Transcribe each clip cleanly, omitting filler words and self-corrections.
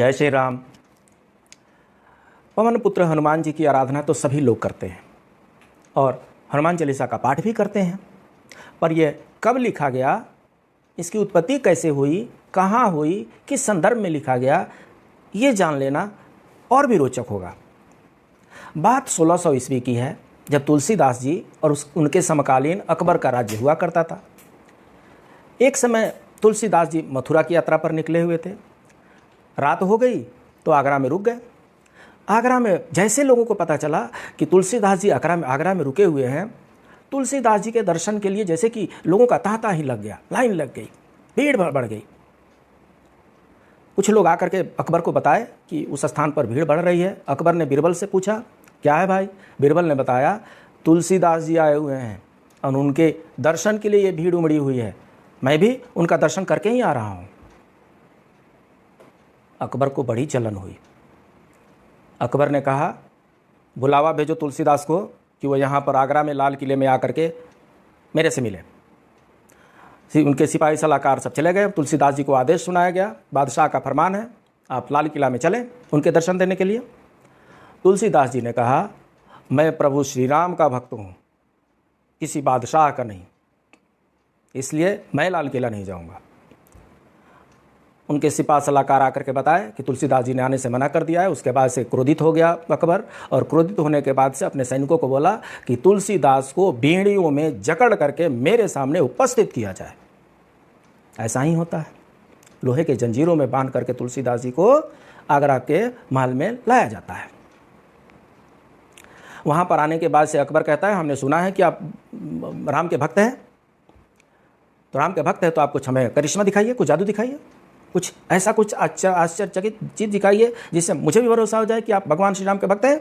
जय श्री राम। पवन पुत्र हनुमान जी की आराधना तो सभी लोग करते हैं और हनुमान चालीसा का पाठ भी करते हैं, पर यह कब लिखा गया, इसकी उत्पत्ति कैसे हुई, कहाँ हुई, किस संदर्भ में लिखा गया, ये जान लेना और भी रोचक होगा। बात 1600 ईस्वी की है, जब तुलसीदास जी और उनके समकालीन अकबर का राज्य हुआ करता था। एक समय तुलसीदास जी मथुरा की यात्रा पर निकले हुए थे। रात हो गई तो आगरा में रुक गए। आगरा में जैसे लोगों को पता चला कि तुलसीदास जी आगरा में रुके हुए हैं, तुलसीदास जी के दर्शन के लिए जैसे कि लोगों का तांता ही लग गया, लाइन लग गई, भीड़ बढ़ गई। कुछ लोग आकर के अकबर को बताए कि उस स्थान पर भीड़ बढ़ रही है। अकबर ने बीरबल से पूछा, क्या है भाई? बीरबल ने बताया, तुलसीदास जी आए हुए हैं और उनके दर्शन के लिए ये भीड़ उमड़ी हुई है, मैं भी उनका दर्शन करके ही आ रहा हूँ। अकबर को बड़ी जलन हुई। अकबर ने कहा, बुलावा भेजो तुलसीदास को कि वो यहाँ पर आगरा में लाल किले में आकर के मेरे से मिले। उनके सिपाही सलाहकार सब चले गए। तुलसीदास जी को आदेश सुनाया गया, बादशाह का फरमान है, आप लाल किला में चलें उनके दर्शन देने के लिए। तुलसीदास जी ने कहा, मैं प्रभु श्री राम का भक्त हूँ, किसी बादशाह का नहीं, इसलिए मैं लाल किला नहीं जाऊँगा। उनके सिपाही सलाहकार आकर के बताए कि तुलसीदास जी ने आने से मना कर दिया है। उसके बाद से क्रोधित हो गया अकबर, और क्रोधित होने के बाद से अपने सैनिकों को बोला कि तुलसीदास को बीड़ियों में जकड़ करके मेरे सामने उपस्थित किया जाए। ऐसा ही होता है, लोहे के जंजीरों में बांध करके तुलसीदास जी को आगरा के महल में लाया जाता है। वहाँ पर आने के बाद से अकबर कहता है, हमने सुना है कि आप राम के भक्त हैं, तो राम के भक्त हैं तो आप कुछ हमें करिश्मा दिखाइए, कुछ जादू दिखाइए, कुछ ऐसा कुछ आश्चर्यचकित चीज़ दिखाइए जिससे मुझे भी भरोसा हो जाए कि आप भगवान श्री राम के भक्त हैं।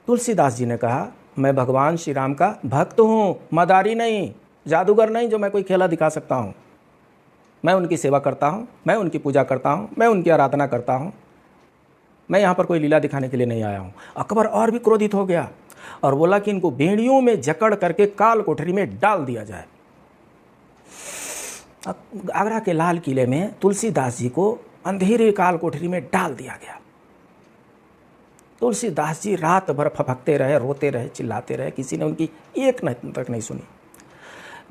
तुलसीदास जी ने कहा, मैं भगवान श्री राम का भक्त हूँ, मदारी नहीं, जादूगर नहीं जो मैं कोई खेला दिखा सकता हूँ। मैं उनकी सेवा करता हूँ, मैं उनकी पूजा करता हूँ, मैं उनकी आराधना करता हूँ, मैं यहाँ पर कोई लीला दिखाने के लिए नहीं आया हूँ। अकबर और भी क्रोधित हो गया और बोला कि इनको बेड़ियों में जकड़ करके काल कोठरी में डाल दिया जाए। आगरा के लाल किले में तुलसीदास जी को अंधेरे काल कोठरी में डाल दिया गया। तुलसीदास जी रात भर फपकते रहे, रोते रहे, चिल्लाते रहे, किसी ने उनकी एक तक नहीं सुनी।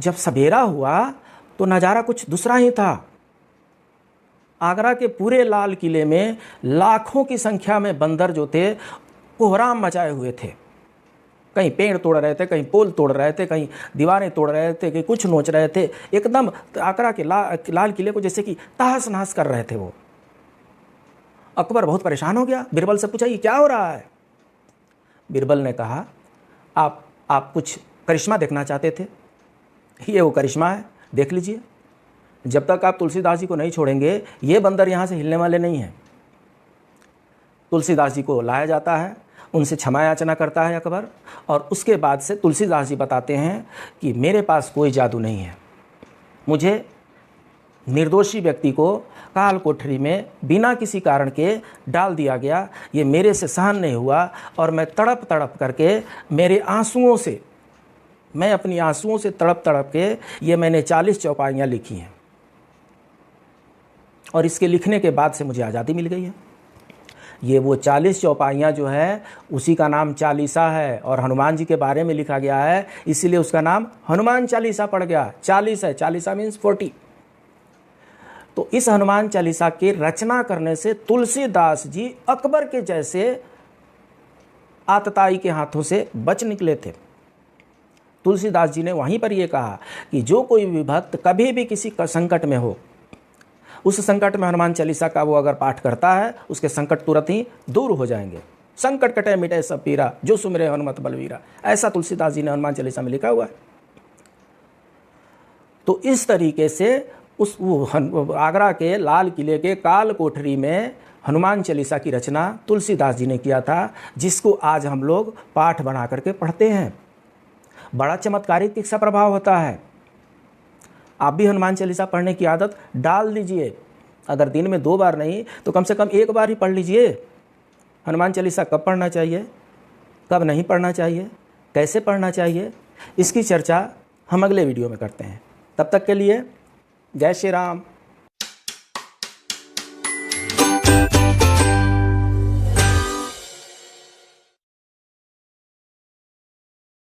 जब सवेरा हुआ तो नज़ारा कुछ दूसरा ही था। आगरा के पूरे लाल किले में लाखों की संख्या में बंदर जो थे कोहराम मचाए हुए थे। कहीं पेड़ तोड़ रहे थे, कहीं पोल तोड़ रहे थे, कहीं दीवारें तोड़ रहे थे, कहीं कुछ नोच रहे थे। एकदम आगरा के लाल किले को जैसे कि तहस नहस कर रहे थे वो। अकबर बहुत परेशान हो गया, बीरबल से पूछा, ये क्या हो रहा है? बीरबल ने कहा, आप कुछ करिश्मा देखना चाहते थे, ये वो करिश्मा है, देख लीजिए। जब तक आप तुलसीदास जी को नहीं छोड़ेंगे ये बंदर यहाँ से हिलने वाले नहीं हैं। तुलसीदास जी को लाया जाता है, उनसे क्षमा याचना करता है अकबर, और उसके बाद से तुलसीदास जी बताते हैं कि मेरे पास कोई जादू नहीं है, मुझे निर्दोषी व्यक्ति को काल कोठरी में बिना किसी कारण के डाल दिया गया, ये मेरे से सहन नहीं हुआ और मैं तड़प तड़प करके मेरे आंसुओं से, मैं अपनी आंसुओं से तड़प तड़प के ये मैंने 40 चौपाइयाँ लिखी हैं और इसके लिखने के बाद से मुझे आज़ादी मिल गई है। ये वो 40 चौपाइयाँ जो है उसी का नाम चालीसा है, और हनुमान जी के बारे में लिखा गया है, इसीलिए उसका नाम हनुमान चालीसा पड़ गया। 40 है, चालीसा मीन्स 40। तो इस हनुमान चालीसा की रचना करने से तुलसीदास जी अकबर के जैसे आतताई के हाथों से बच निकले थे। तुलसीदास जी ने वहीं पर यह कहा कि जो कोई भी भक्त कभी भी किसी संकट में हो, उस संकट में हनुमान चालीसा का वो अगर पाठ करता है, उसके संकट तुरंत ही दूर हो जाएंगे। संकट कटे मिटे सब पीरा, जो सुमिरे हनुमत बलवीरा, ऐसा तुलसीदास जी ने हनुमान चालीसा में लिखा हुआ है। तो इस तरीके से आगरा के लाल किले के काल कोठरी में हनुमान चालीसा की रचना तुलसीदास जी ने किया था, जिसको आज हम लोग पाठ बना करके पढ़ते हैं। बड़ा चमत्कारिक इसका प्रभाव होता है। आप भी हनुमान चालीसा पढ़ने की आदत डाल दीजिए। अगर दिन में 2 बार नहीं तो कम से कम 1 बार ही पढ़ लीजिए। हनुमान चालीसा कब पढ़ना चाहिए, कब नहीं पढ़ना चाहिए, कैसे पढ़ना चाहिए, इसकी चर्चा हम अगले वीडियो में करते हैं। तब तक के लिए जय श्री राम।